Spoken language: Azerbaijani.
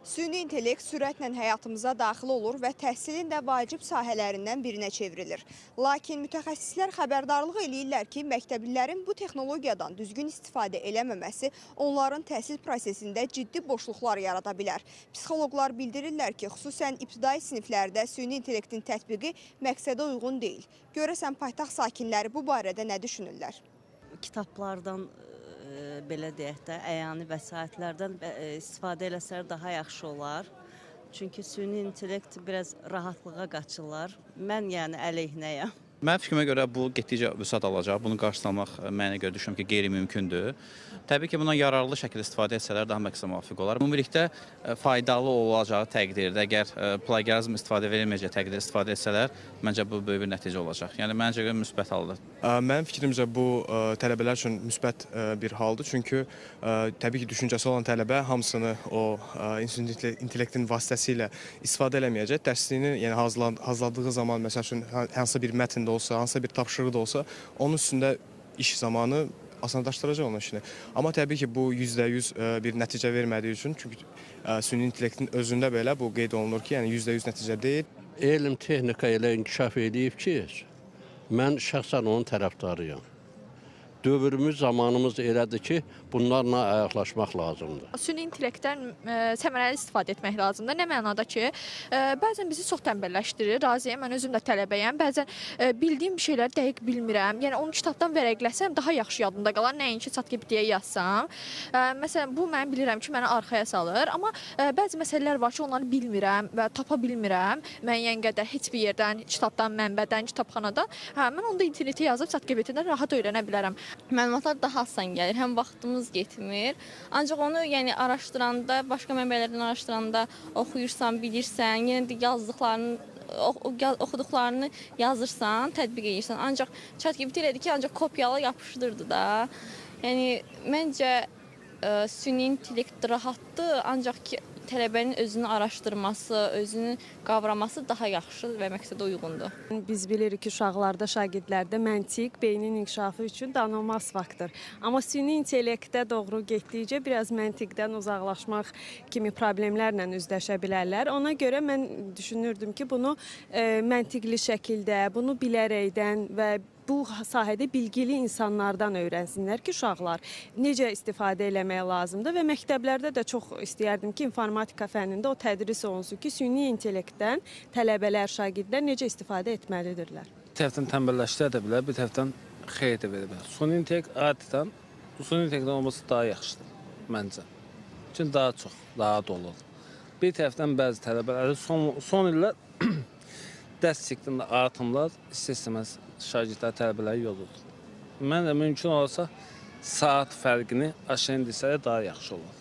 Süni intellekt sürətlə həyatımıza daxil olur və təhsilin də vacib sahələrindən birinə çevrilir. Lakin mütəxəssislər xəbərdarlıq eləyirlər ki, məktəblilərin bu texnologiyadan düzgün istifadə eləməməsi onların təhsil prosesində ciddi boşluqlar yarada bilər. Psixoloqlar bildirirlər ki, xüsusən ibtidai siniflərdə süni intellektin tətbiqi məqsədə uyğun deyil. Görəsən paytaxt sakinləri bu barədə nə düşünürlər? Kitablardan, belə deyək də, əyani vəsaitlərdən istifadə eləsələr daha yaxşı olar. Çünki süni intellekt biraz rahatlığa qaçırlar. Mən yəni əleyhinəyəm. Mənim fikrimə görə bu getdikcə vüsət alacaq. Bunu qarşılamaq mənə görə düşünürəm ki, qeyri-mümkündür. Təbii ki, bundan yararlı şəkildə istifadə etsələr daha məqsədə müvafiq olar. Ümumilikdə faydalı olacağı təqdirdə, əgər plagiarizm istifadə verilməyəcək təqdirdə istifadə etsələr, məncə bu böyük bir nəticə olacaq. Yəni məncə görə müsbət haldır. Mənim fikrimcə bu tələbələr üçün müsbət bir haldır. Çünki təbii ki, düşüncəsi olan tələbə hamısını o süni intellektin vasitəsilə istifadə eləməyəcək. Dərsliyini yəni hazırladığı zaman məsəl üçün hansısa bir mətn də olsa, hansısa bir tapşırığı da olsa, onun üstündə iş zamanı asanlaşdıracaq onun işini. Amma təbii ki, bu %100 bir nəticə vermədiyi üçün, çünki süni intellektin özündə belə bu qeyd olunur ki, yəni %100 nəticə deyil. Elm, texnika elə inkişaf edib ki, mən şəxsən onun tərəfdarıyam. Dövrümüz, zamanımız elədir ki, bunlarla ayaqlaşmaq lazımdır. Süni intellektdən səmərəli istifadə etmək lazımdır. Nə mənada ki, bəzən bizi çox tənbəlləşdirir. Razıyam, mən özüm də tələbəyəm. Bəzən bildiyim bir şeyləri dəqiq bilmirəm. Yəni onu kitabdan vərəqləsəm daha yaxşı yadımda qalar, nəinki ChatGPT-yə yazsam. Məsələn, bu mən bilirəm ki, məni arxaya salır. Amma bəzi məsələlər var ki, onları bilmirəm və tapa bilmirəm. Müəyyən qədər heç bir yerdən, kitabdan, mənbədən, kitabxanadan. Mən onu da internetə yazıb ChatGPT-dən rahat öyrənə bilərəm. Məlumatlar daha asan gəlir, həm vaxtımız getmir. Ancaq onu yəni araşdıranda, başqa mənbələrdən araşdıranda oxuyursan, bilirsən, yenə də yazdıqlarını, oxuduqlarını yazırsan, tətbiq edirsən. Ancaq ChatGPT elədir ki, ancaq kopyala yapışdırdı da. Yəni məncə süni intellekt rahatdır, ancaq ki tələbənin özünü araşdırması, özünü qavraması daha yaxşı və məqsədə uyğundur. Biz bilirik ki, uşaqlarda, şagirdlərdə məntiq beynin inkişafı üçün danılmaz faktor. Amma süni intellektdə doğru getdikcə biraz məntiqdən uzaqlaşmaq kimi problemlərlə üzləşə bilərlər. Ona görə mən düşünürdüm ki, bunu məntiqli şəkildə, bunu bilərəkdən və bu sahədə bilgili insanlardan öyrənsinlər ki, uşaqlar necə istifadə eləmək lazımdır və məktəblərdə də çox istəyərdim ki, informatika fənnində o tədris olunsun ki, süni intellektdən tələbələr, şagirdlər necə istifadə etməlidirlər. Bir tərəfdən tənbəlləşdirə də bilər, bir tərəfdən xeyir də verə bilər. Süni intellekt adətən, süni intellektdən olması daha yaxşıdır, məncə. Çünki daha çox, daha dolu. Bir tərəfdən bəzi tələbələri son illər dərs şəklində artımlar istəməz şagirdlər, tələbələri yolludur. Mən də mümkün olsa saat fərqini aşağı indirsə daha yaxşı olur.